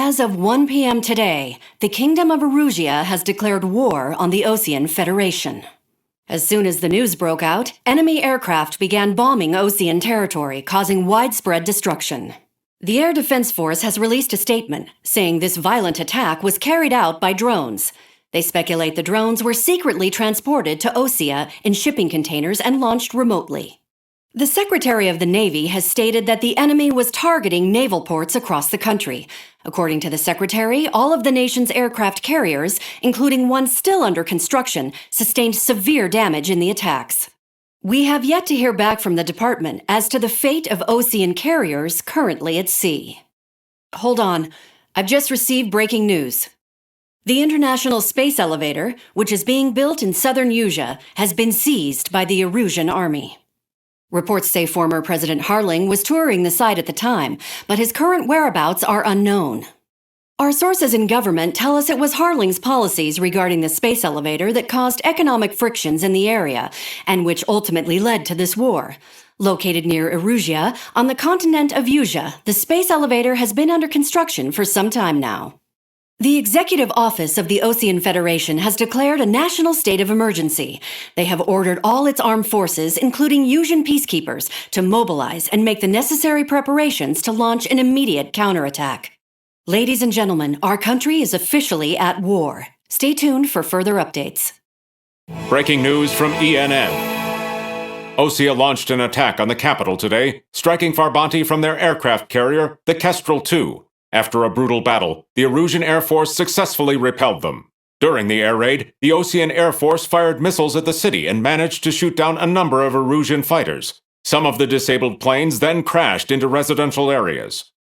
As of 1 p.m. today, the Kingdom of Erusea has declared war on the Osean Federation. As soon as the news broke out, enemy aircraft began bombing Osean territory, causing widespread destruction. The Air Defense Force has released a statement saying this violent attack was carried out by drones. They speculate the drones were secretly transported to Osea in shipping containers and launched remotely. The Secretary of the Navy has stated that the enemy was targeting naval ports across the country. According to the Secretary, all of the nation's aircraft carriers, including one still under construction, sustained severe damage in the attacks. We have yet to hear back from the department as to the fate of Osean carriers currently at sea. Hold on, I've just received breaking news. The International Space Elevator, which is being built in southern Usea, has been seized by the Erusian Army. Reports say former President Harling was touring the site at the time, but his current whereabouts are unknown. Our sources in government tell us it was Harling's policies regarding the space elevator that caused economic frictions in the area, and which ultimately led to this war. Located near Erusea, on the continent of Usea, the space elevator has been under construction for some time now. The Executive Office of the Osean Federation has declared a national state of emergency. They have ordered all its armed forces, including Usean peacekeepers, to mobilize and make the necessary preparations to launch an immediate counterattack. Ladies and gentlemen, our country is officially at war. Stay tuned for further updates. Breaking news from ENN. Osea launched an attack on the capital today, striking Farbanti from their aircraft carrier, the Kestrel II. After a brutal battle, the Erusian Air Force successfully repelled them. During the air raid, the Osean Air Force fired missiles at the city and managed to shoot down a number of Erusian fighters. Some of the disabled planes then crashed into residential areas.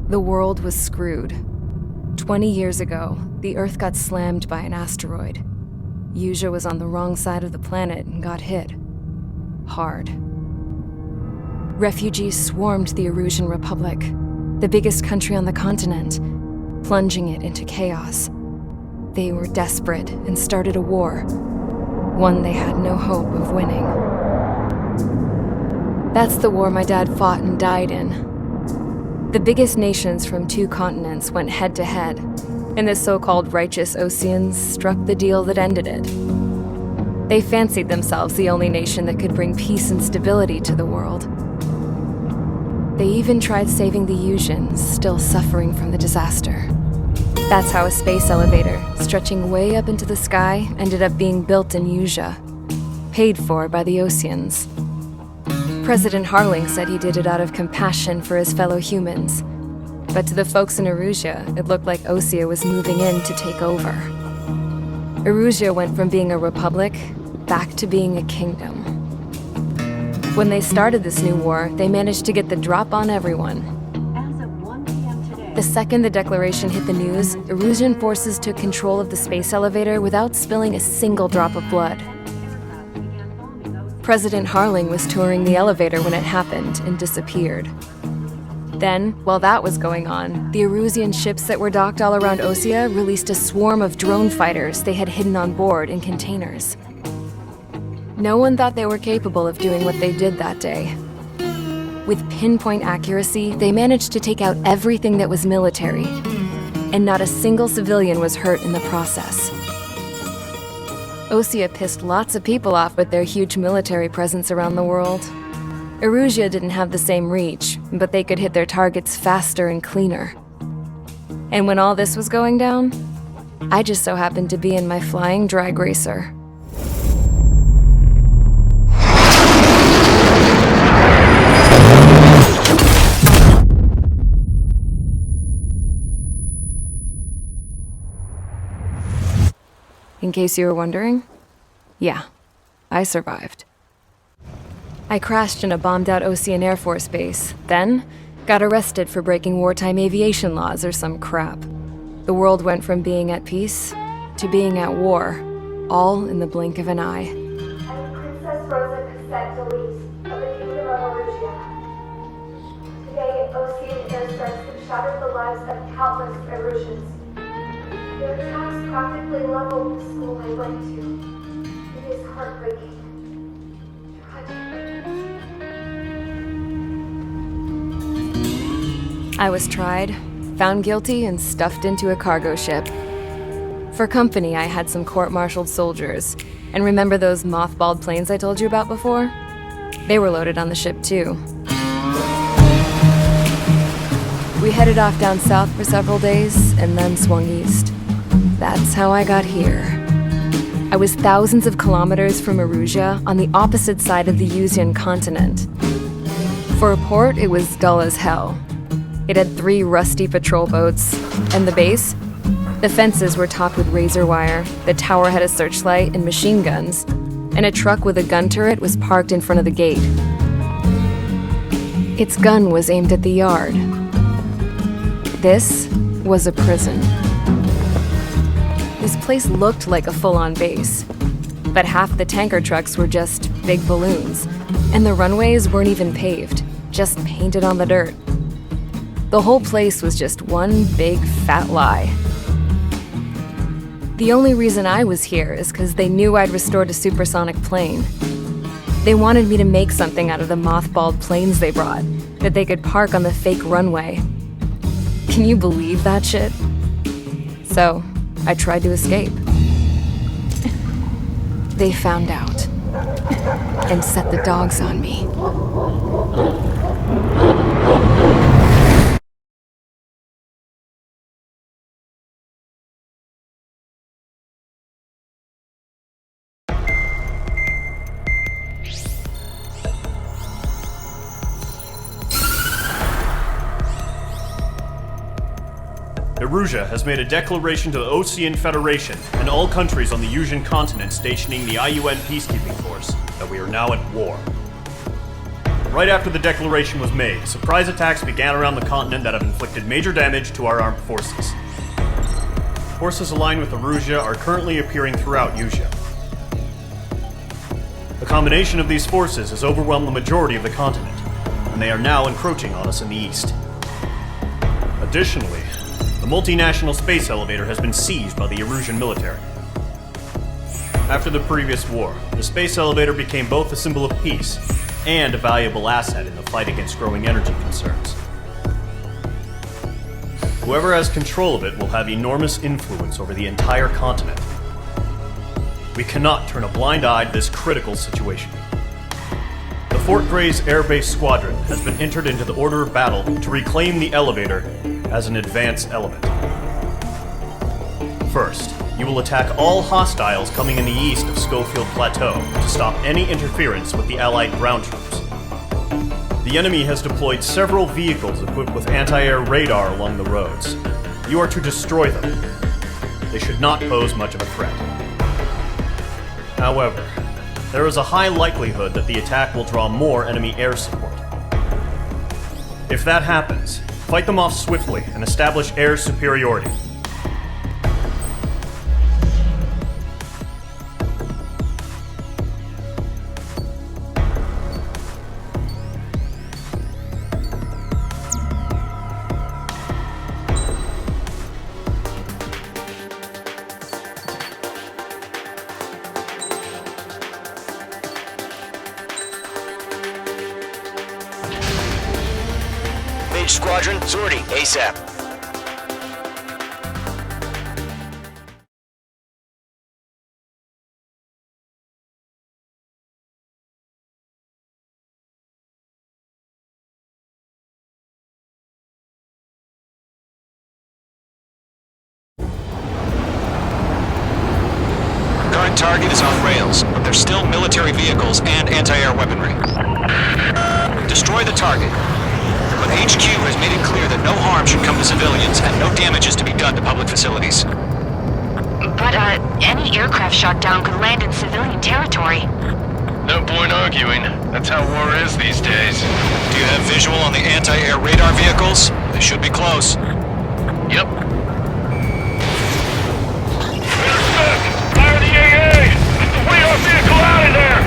The world was screwed. 20 years ago, the Earth got slammed by an asteroid. Usea was on the wrong side of the planet and got hit. Hard. Refugees swarmed the Erusian Republic, the biggest country on the continent, plunging it into chaos. They were desperate and started a war, one they had no hope of winning. That's the war my dad fought and died in. The biggest nations from 2 continents went head-to-head, and the so-called righteous Oseans struck the deal that ended it. They fancied themselves the only nation that could bring peace and stability to the world. They even tried saving the Useans, still suffering from the disaster. That's how a space elevator, stretching way up into the sky, ended up being built in Usea, paid for by the Oseans. President Harling said he did it out of compassion for his fellow humans, but to the folks in Erusea, it looked like Osea was moving in to take over. Erusea went from being a republic back to being a kingdom. When they started this new war, they managed to get the drop on everyone. As of 1 p.m. today, The second the declaration hit the news, Erusian forces took control of the space elevator without spilling a single drop of blood. President Harling was touring the elevator when it happened and disappeared. Then, while that was going on, the Erusian ships that were docked all around Osea released a swarm of drone fighters they had hidden on board in containers. No one thought they were capable of doing what they did that day. With pinpoint accuracy, they managed to take out everything that was military, and not a single civilian was hurt in the process. Osea pissed lots of people off with their huge military presence around the world. Erusea didn't have the same reach, but they could hit their targets faster and cleaner. And when all this was going down, I just so happened to be in my flying drag racer. In case you were wondering, yeah, I survived. I crashed in a bombed-out Osean Air Force base, then got arrested for breaking wartime aviation laws or some crap. The world went from being at peace to being at war, all in the blink of an eye. I'm Princess Rosa Cassette Delise of the Kingdom of Erusea. Today, Osean airstrikes have shattered the lives of countless Erusians. Their attacks practically leveled the school I went to. It is heartbreaking. Tragic. I was tried, found guilty, and stuffed into a cargo ship. For company, I had some court-martialed soldiers. And remember those mothballed planes I told you about before? They were loaded on the ship too. We headed off down south for several days, and then swung east. That's how I got here. I was thousands of kilometers from Erusea on the opposite side of the Osean continent. For a port, it was dull as hell. It had 3 rusty patrol boats, and the base? The fences were topped with razor wire, the tower had a searchlight and machine guns, and a truck with a gun turret was parked in front of the gate. Its gun was aimed at the yard. This was a prison. This place looked like a full-on base, but half the tanker trucks were just big balloons, and the runways weren't even paved, just painted on the dirt. The whole place was just one big fat lie. The only reason I was here is because they knew I'd restored a supersonic plane. They wanted me to make something out of the mothballed planes they brought, that they could park on the fake runway. Can you believe that shit? So, I tried to escape. They found out, and set the dogs on me. Erusea has made a declaration to the Osean Federation and all countries on the Osean continent stationing the IUN peacekeeping force that we are now at war. Right after the declaration was made, surprise attacks began around the continent that have inflicted major damage to our armed forces. Forces aligned with Erusea are currently appearing throughout Usea. The combination of these forces has overwhelmed the majority of the continent, and they are now encroaching on us in the east. Additionally, the multinational space elevator has been seized by the Erusian military. After the previous war, the space elevator became both a symbol of peace and a valuable asset in the fight against growing energy concerns. Whoever has control of it will have enormous influence over the entire continent. We cannot turn a blind eye to this critical situation. The Fort Gray's Air Base Squadron has been entered into the order of battle to reclaim the elevator as an advance element. First, you will attack all hostiles coming in the east of Schofield Plateau to stop any interference with the Allied ground troops. The enemy has deployed several vehicles equipped with anti-air radar along the roads. You are to destroy them. They should not pose much of a threat. However, there is a high likelihood that the attack will draw more enemy air support. If that happens, fight them off swiftly and establish air superiority. Squadron, sortie, ASAP. Current target is on rails, but there's still military vehicles and anti-air weaponry. Destroy the target. But HQ has made it clear that no harm should come to civilians and no damage is to be done to public facilities. But, any aircraft shot down could land in civilian territory. No point arguing. That's how war is these days. Do you have visual on the anti-air radar vehicles? They should be close. Yep. Fire the AA! Wait our vehicle out of there!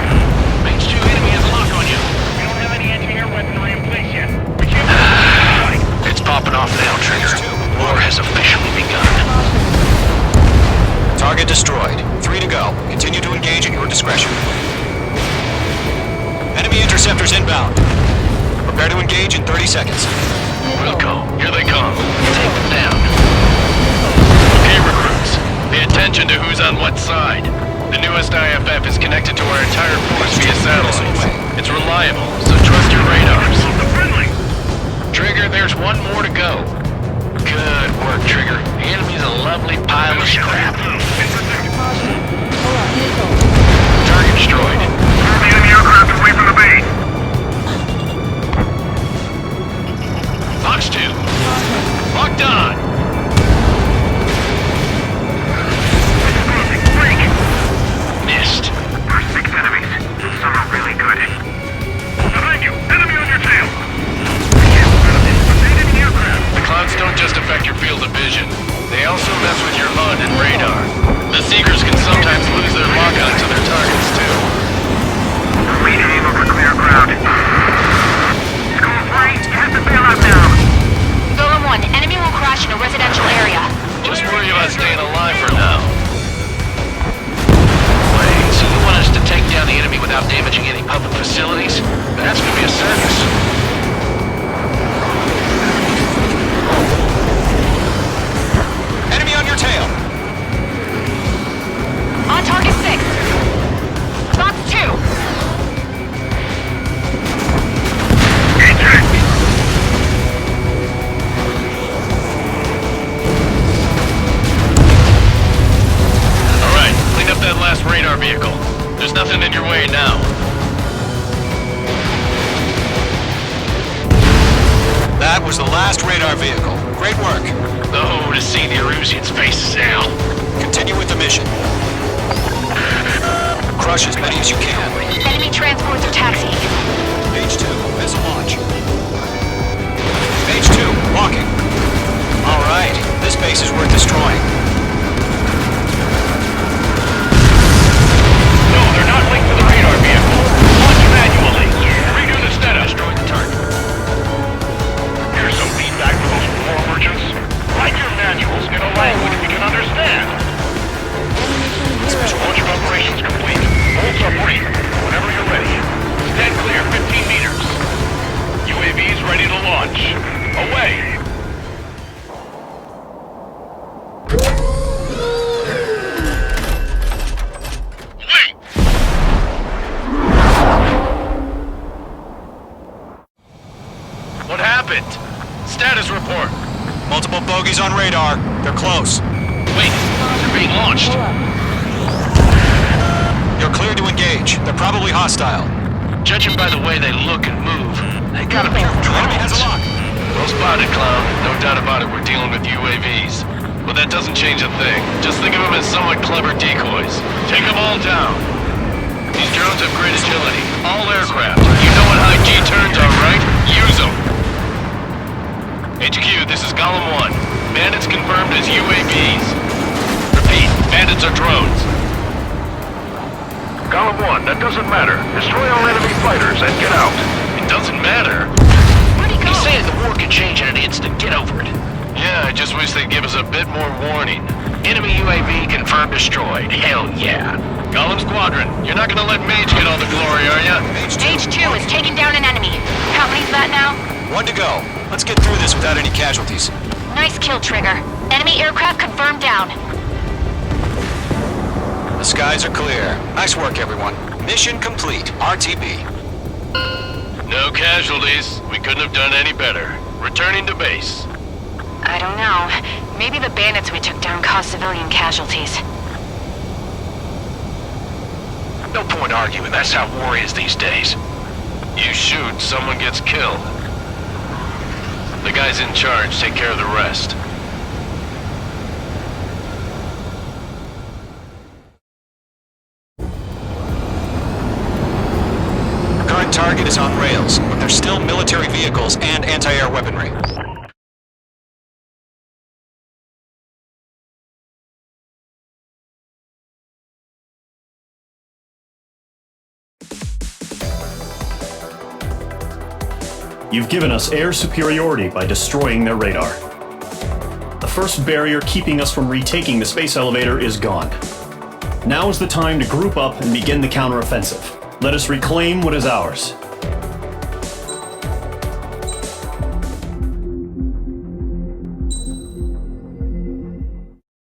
HQ enemy has a lock on you. We don't have any anti-air weaponry in place yet. It's popping off now, Trigger. War has officially begun. Target destroyed. 3 to go. Continue to engage at your discretion. Enemy interceptors inbound. Prepare to engage in 30 seconds. Wilco, here they come. Take them down. Okay, recruits. Pay attention to who's on what side. The newest IFF is connected to our entire force via satellites. It's reliable, so trust your radars. Trigger, there's one more to go. Good work, Trigger. The enemy's a lovely pile of scrap. Target destroyed. Move the enemy aircraft away from the base. Fox 2. Locked on. Missed. There's 6 enemies. Some are really good. Behind you! Enemy on your tail! The clouds don't just affect your field of vision. They also mess with your HUD and radar. The Seekers can sometimes lose their lock-on to their targets, too. We aim over clear ground. School 3, you have to bail out now. Golem 1, enemy will crash in a residential area. Just worry about staying alive for now. Wait, so you want us to take down the enemy without damaging any public facilities? That's gonna be a circus. Enemy on your tail! On target 6. Fox 2. Alright, clean up that last radar vehicle. There's nothing in your way now. That was the last radar vehicle. Great work. Oh, to see the Eruseans' faces now. Continue with the mission. Crush as many as you can. Enemy transports are taxiing. Page 2, missile launch. Page 2, walking. Alright, this base is worth destroying. No, they're not linked to the radar vehicle. Launch manually. Redo the setup. Destroy the target. Here's some feedback for those war merchants. Write your manuals in a language we can understand. Launch of operations complete. Bolts are brief. Whenever you're ready. Stand clear 15 meters. UAVs ready to launch. Away! Wait! What happened? Status report. Multiple bogies on radar. They're close. Wait, they're being launched. You're cleared to engage. They're probably hostile. Judging by the way they look and move, they gotta be Enemy has a lock. Well spotted, Clown. No doubt about it, we're dealing with UAVs. But that doesn't change a thing. Just think of them as somewhat clever decoys. Take them all down. These drones have great agility. All aircraft. You know what high G turns are, right? Use them. HQ, this is Golem 1. Bandits confirmed as UAVs. Repeat, bandits are drones. Golem 1, that doesn't matter. Destroy all enemy fighters and get out. It doesn't matter. Where'd he go? He's saying the war could change in an instant. Get over it. Yeah, I just wish they'd give us a bit more warning. Enemy UAV confirmed destroyed. Hell yeah. Golem Squadron, you're not gonna let Mage get all the glory, are ya? Stage 2 is taking down an enemy. How many's that now? 1 to go. Let's get through this without any casualties. Nice kill, Trigger. Enemy aircraft confirmed down. The skies are clear. Nice work, everyone. Mission complete. RTB. No casualties. We couldn't have done any better. Returning to base. I don't know. Maybe the bandits we took down caused civilian casualties. No point arguing. That's how war is these days. You shoot, someone gets killed. The guys in charge take care of the rest. Current target is on rails, but there's still military vehicles and anti-air weaponry. You've given us air superiority by destroying their radar. The first barrier keeping us from retaking the space elevator is gone. Now is the time to group up and begin the counteroffensive. Let us reclaim what is ours.